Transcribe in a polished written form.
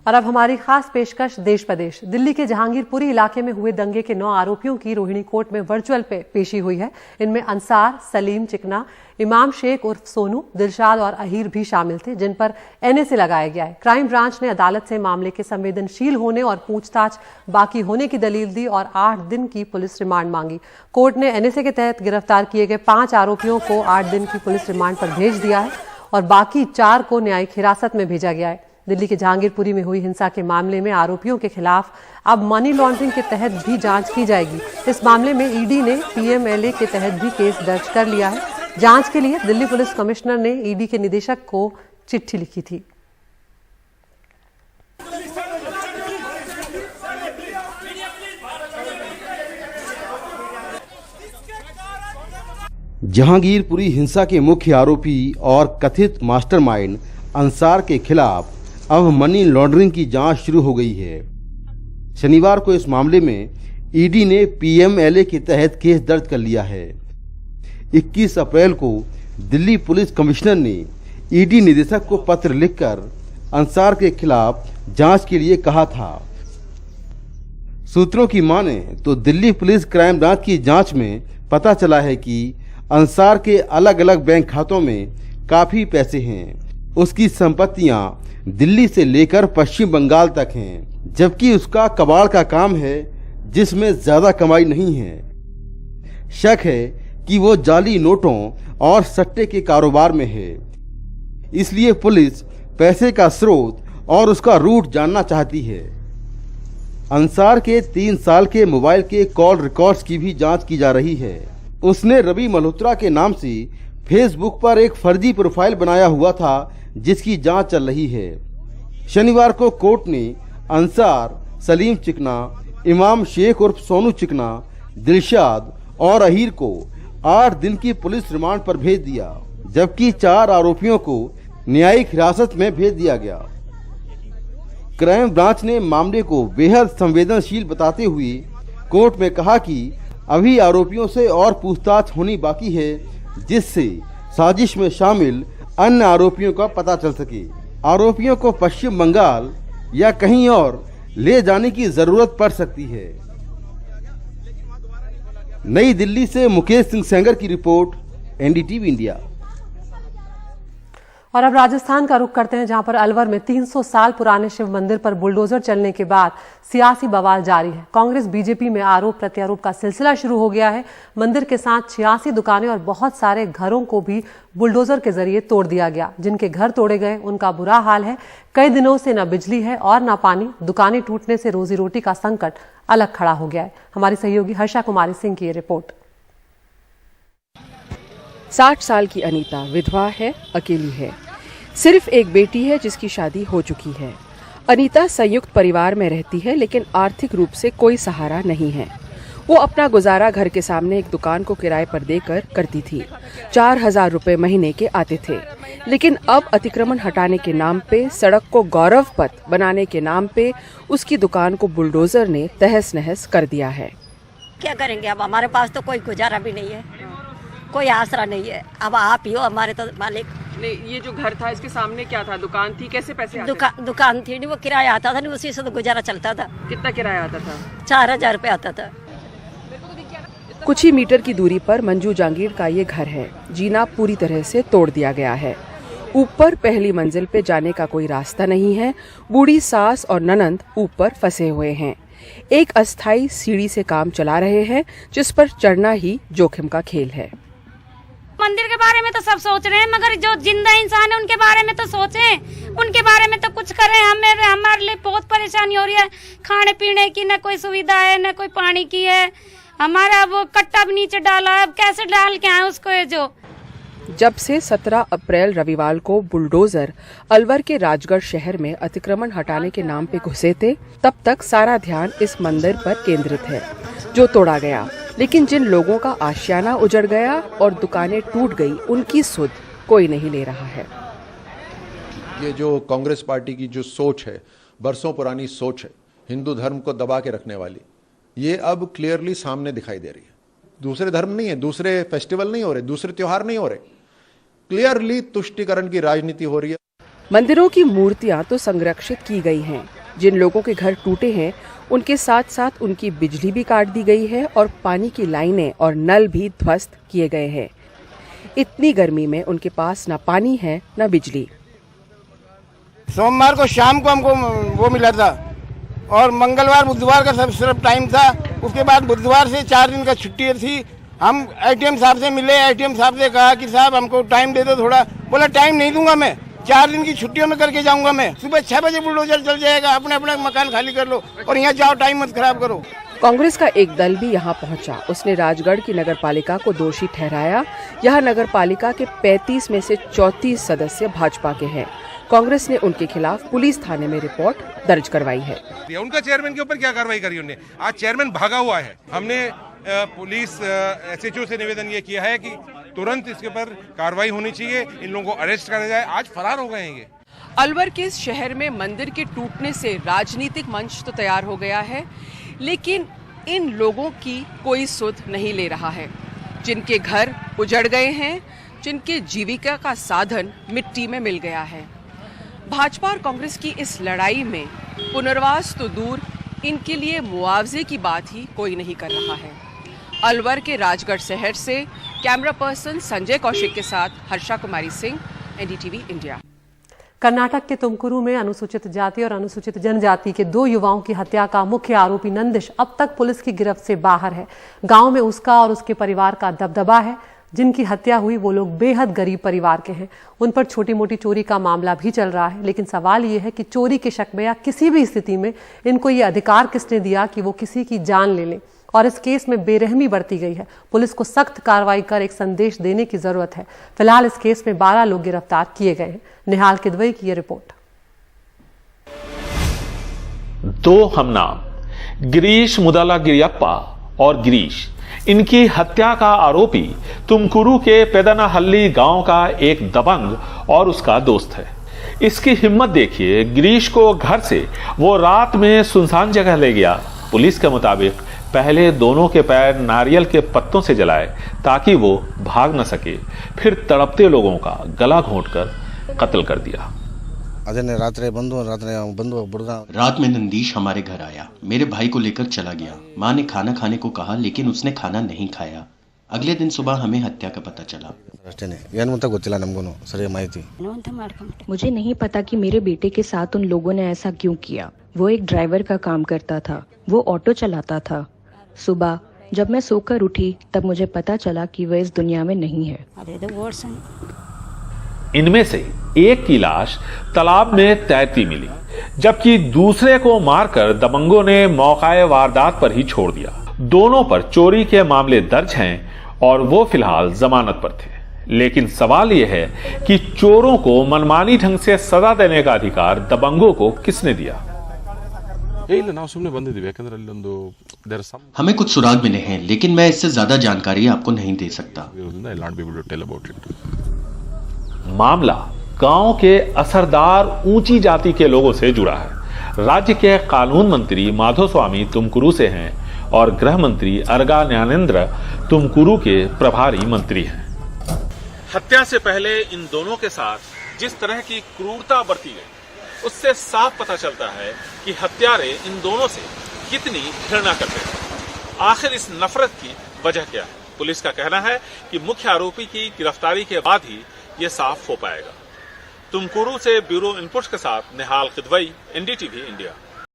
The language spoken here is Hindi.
और अब हमारी खास पेशकश देश प्रदेश। दिल्ली के जहांगीरपुरी इलाके में हुए दंगे के 9 आरोपियों की रोहिणी कोर्ट में वर्चुअल पेशी हुई है। इनमें अंसार, सलीम चिकना, इमाम शेख उर्फ सोनू, दिलशाद और अहीर भी शामिल थे, जिन पर एनएसए लगाया गया है। क्राइम ब्रांच ने अदालत से मामले के संवेदनशील होने और पूछताछ बाकी होने की दलील दी और 8 दिन की पुलिस रिमांड मांगी। कोर्ट ने एनएसए के तहत गिरफ्तार किए गए 5 आरोपियों को 8 दिन की पुलिस रिमांड पर भेज दिया है और बाकी 4 को न्यायिक हिरासत में भेजा गया है। दिल्ली के जहांगीरपुरी में हुई हिंसा के मामले में आरोपियों के खिलाफ अब मनी लॉन्ड्रिंग के तहत भी जांच की जाएगी। इस मामले में ईडी ने पीएमएलए के तहत भी केस दर्ज कर लिया है। जांच के लिए दिल्ली पुलिस कमिश्नर ने ईडी के निदेशक को चिट्ठी लिखी थी। जहांगीरपुरी हिंसा के मुख्य आरोपी और कथित मास्टरमाइंड अंसार के खिलाफ अब मनी लॉन्ड्रिंग की जांच शुरू हो गई है। शनिवार को इस मामले में ईडी ने पीएमएलए के तहत केस दर्ज कर लिया है। 21 अप्रैल को दिल्ली पुलिस कमिश्नर ने ईडी निदेशक को पत्र लिखकर अंसार के खिलाफ जांच के लिए कहा था। सूत्रों की माने तो दिल्ली पुलिस क्राइम ब्रांच की जांच में पता चला है कि अंसार के अलग अलग बैंक खातों में काफी पैसे हैं। उसकी संपत्तियां दिल्ली से लेकर पश्चिम बंगाल तक हैं, जबकि उसका कबाड़ का काम है जिसमें ज्यादा कमाई नहीं है। शक है कि वो जाली नोटों और सट्टे के कारोबार में है। इसलिए पुलिस पैसे का स्रोत और उसका रूट जानना चाहती है। अंसार के 3 साल के मोबाइल के कॉल रिकॉर्ड्स की भी जांच की जा रही है। उसने रवि मल्होत्रा के नाम से फेसबुक पर एक फर्जी प्रोफाइल बनाया हुआ था, जिसकी जांच चल रही है। शनिवार को कोर्ट ने अंसार, सलीम चिकना, इमाम शेख उर्फ सोनू चिकना, दिलशाद और अहीर को 8 दिन की पुलिस रिमांड पर भेज दिया, जबकि 4 आरोपियों को न्यायिक हिरासत में भेज दिया गया। क्राइम ब्रांच ने मामले को बेहद संवेदनशील बताते हुए कोर्ट में कहा कि अभी आरोपियों से और पूछताछ होनी बाकी है, जिससे साजिश में शामिल अन्य आरोपियों का पता चल सके। आरोपियों को पश्चिम बंगाल या कहीं और ले जाने की जरूरत पड़ सकती है। नई दिल्ली से मुकेश सिंह सेंगर की रिपोर्ट, एनडीटीवी इंडिया। और अब राजस्थान का रुख करते हैं, जहां पर अलवर में 300 साल पुराने शिव मंदिर पर बुलडोजर चलने के बाद सियासी बवाल जारी है। कांग्रेस बीजेपी में आरोप प्रत्यारोप का सिलसिला शुरू हो गया है। मंदिर के साथ 86 दुकानें और बहुत सारे घरों को भी बुलडोजर के जरिए तोड़ दिया गया। जिनके घर तोड़े गए उनका बुरा हाल है। कई दिनों से न बिजली है और न पानी। दुकानें टूटने से रोजी रोटी का संकट अलग खड़ा हो गया है। हमारी सहयोगी हर्षा कुमारी सिंह की ये रिपोर्ट। 60 साल की अनीता विधवा है, अकेली है। सिर्फ एक बेटी है जिसकी शादी हो चुकी है। अनीता संयुक्त परिवार में रहती है, लेकिन आर्थिक रूप से कोई सहारा नहीं है। वो अपना गुजारा घर के सामने एक दुकान को किराए पर देकर करती थी। 4000 रुपए महीने के आते थे, लेकिन अब अतिक्रमण हटाने के नाम पे, सड़क को गौरव पथ बनाने के नाम पे उसकी दुकान को बुलडोजर ने तहस नहस कर दिया है। क्या करेंगे, अब हमारे पास तो कोई गुजारा भी नहीं है, कोई आसरा नहीं है। अब आप ही हो हमारे तो मालिक। नहीं, ये जो घर था इसके सामने क्या था? दुकान थी? कैसे पैसे आते? दुकान थी, नहीं वो किराया आता था, नहीं उसी से तो गुजारा चलता था। कितना किराया आता था? 4000 रुपए आता था। कुछ ही मीटर की दूरी पर मंजू जांगीर का ये घर है। जीना पूरी तरह से तोड़ दिया गया है। ऊपर पहली मंजिल पे जाने का कोई रास्ता नहीं है। बूढ़ी सास और ननंद ऊपर फंसे हुए हैं। एक अस्थायी सीढ़ी से काम चला रहे हैं, जिस पर चढ़ना ही जोखिम का खेल है। मंदिर के बारे में तो सब सोच रहे हैं, मगर जो जिंदा इंसान है उनके बारे में तो सोचें, उनके बारे में तो कुछ करें। हमारे लिए बहुत परेशानी हो रही है। खाने पीने की न कोई सुविधा है, न कोई पानी की है। हमारा वो कट्टा भी नीचे डाला है, अब कैसे डाल के आए उसको। ये जो जब से 17 अप्रैल रविवार को बुलडोजर अलवर के राजगढ़ शहर में अतिक्रमण हटाने के नाम पे घुसे थे, तब तक सारा ध्यान इस मंदिर पर केंद्रित है जो तोड़ा गया। लेकिन जिन लोगों का आशियाना उजड़ गया और दुकानें टूट गई, उनकी सुध कोई नहीं ले रहा है। ये जो कांग्रेस पार्टी की जो सोच है, बरसों पुरानी सोच है, हिंदू धर्म को दबा के रखने वाली, ये अब क्लियरली सामने दिखाई दे रही है। दूसरे धर्म नहीं है, दूसरे फेस्टिवल नहीं हो रहे, दूसरे त्योहार नहीं हो रहे, क्लियरली तुष्टिकरण की राजनीति हो रही है। मंदिरों की मूर्तियां तो संरक्षित की गई हैं। जिन लोगों के घर टूटे हैं उनके साथ साथ उनकी बिजली भी काट दी गई है और पानी की लाइनें और नल भी ध्वस्त किए गए हैं। इतनी गर्मी में उनके पास न पानी है न बिजली। सोमवार को शाम को हमको वो मिला था और मंगलवार बुधवार का सब सिर्फ टाइम था। उसके बाद बुधवार से 4 दिन का छुट्टी थी। हम एटीएम साहब से मिले, एटीएम साहब से कहा कि साहब हमको टाइम दे दो थोड़ा। बोला टाइम नहीं दूंगा, मैं 4 दिन की छुट्टियों में करके जाऊंगा। मैं सुबह 6 बजे बुलडोजर चल जाएगा, अपने अपने मकान खाली कर लो और यहाँ जाओ, टाइम मत खराब करो। कांग्रेस का एक दल भी यहां पहुंचा। उसने राजगढ़ की नगरपालिका को दोषी ठहराया। यह नगरपालिका के 35 में से 34 सदस्य भाजपा के हैं। कांग्रेस ने उनके खिलाफ पुलिस थाने में रिपोर्ट दर्ज करवाई है। उनका चेयरमैन के ऊपर क्या कार्रवाई करी उन्होंने? आज चेयरमैन भागा हुआ है। हमने पुलिस एसएचओ से निवेदन ये किया है कि तुरंत इसके ऊपर कार्रवाई होनी चाहिए, इन लोगों को अरेस्ट करा जाए। आज फरार हो गए हैं ये। अलवर के इस शहर में मंदिर के टूटने से राजनीतिक मंच तो तैयार हो गया है, लेकिन इन लोगों की कोई सुध नहीं ले रहा है। जिनके घर उजड़ गए हैं, जिनके जीविका का साधन मिट्टी में मिल गया है। भाजपा और कांग्रेस की इस लड़ाई में पुनर्वास तो दूर, इनके लिए मुआवजे की बात ही कोई नहीं कर रहा है। अलवर के राजगढ़ शहर से कैमरा पर्सन संजय कौशिक के साथ हर्षा कुमारी सिंह, एनडीटीवी इंडिया। कर्नाटक के तुमकुरू में अनुसूचित जाति और अनुसूचित जनजाति के 2 युवाओं की हत्या का मुख्य आरोपी नंदिश अब तक पुलिस की गिरफ्त से बाहर है। गांव में उसका और उसके परिवार का दबदबा है। जिनकी हत्या हुई वो लोग बेहद गरीब परिवार के हैं। उन पर छोटी मोटी चोरी का मामला भी चल रहा है, लेकिन सवाल ये है कि चोरी के शक में या किसी भी स्थिति में इनको ये अधिकार किसने दिया कि वो किसी की जान ले लें। और इस केस में बेरहमी बरती गई है। पुलिस को सख्त कार्रवाई कर एक संदेश देने की जरूरत है। फिलहाल इस केस में 12 लोग गिरफ्तार किए गए हैं। निहाल किदवई की ये रिपोर्ट। 2 हमनाम गिरीश मुदलागिरियप्पा और गिरीश, इनकी हत्या का आरोपी तुमकुरू के पेदनाहल्ली गांव का एक दबंग और उसका दोस्त है। इसकी हिम्मत देखिए, गिरीश को घर से वो रात में सुनसान जगह ले गया। पुलिस के मुताबिक पहले दोनों के पैर नारियल के पत्तों से जलाए ताकि वो भाग न सके, फिर तड़पते लोगों का गला घोंटकर कत्ल कर दिया। रात में नंदीश हमारे घर आया, मेरे भाई को लेकर चला गया। माँ ने खाना खाने को कहा, लेकिन उसने खाना नहीं खाया। अगले दिन सुबह हमें हत्या का पता चला। मुझे नहीं पता कि मेरे बेटे के साथ उन लोगों ने ऐसा क्यों किया। वो एक ड्राइवर का काम करता था, वो ऑटो चलाता था। सुबह जब मैं सोकर उठी तब मुझे पता चला कि वह इस दुनिया में नहीं है। इनमें से एक की लाश तालाब में तैरती मिली, जबकि दूसरे को मारकर दबंगों ने मौकाए वारदात पर ही छोड़ दिया। दोनों पर चोरी के मामले दर्ज हैं और वो फिलहाल जमानत पर थे। लेकिन सवाल यह है कि चोरों को मनमानी ढंग से सजा देने का अधिकार दबंगों को किसने दिया? हमें कुछ सुराग मिले हैं, लेकिन मैं इससे ज्यादा जानकारी आपको नहीं दे सकता। मामला गांव के असरदार ऊंची जाति के लोगों से जुड़ा है। राज्य के कानून मंत्री माधोस्वामी तुमकुरू से हैं और गृह मंत्री अरगा ज्ञानेंद्र तुमकुरू के प्रभारी मंत्री हैं। हत्या से पहले इन दोनों के साथ जिस तरह की क्रूरता बरती गई, उससे साफ पता चलता है कि हत्यारे इन दोनों से कितनी घृणा करते हैं। आखिर इस नफरत की वजह क्या है? पुलिस का कहना है कि मुख्य आरोपी की गिरफ्तारी के बाद ही ये साफ हो पाएगा। तुमकुरू से ब्यूरो इनपुट्स के साथ निहाल किदवई, एनडीटीवी इंडिया।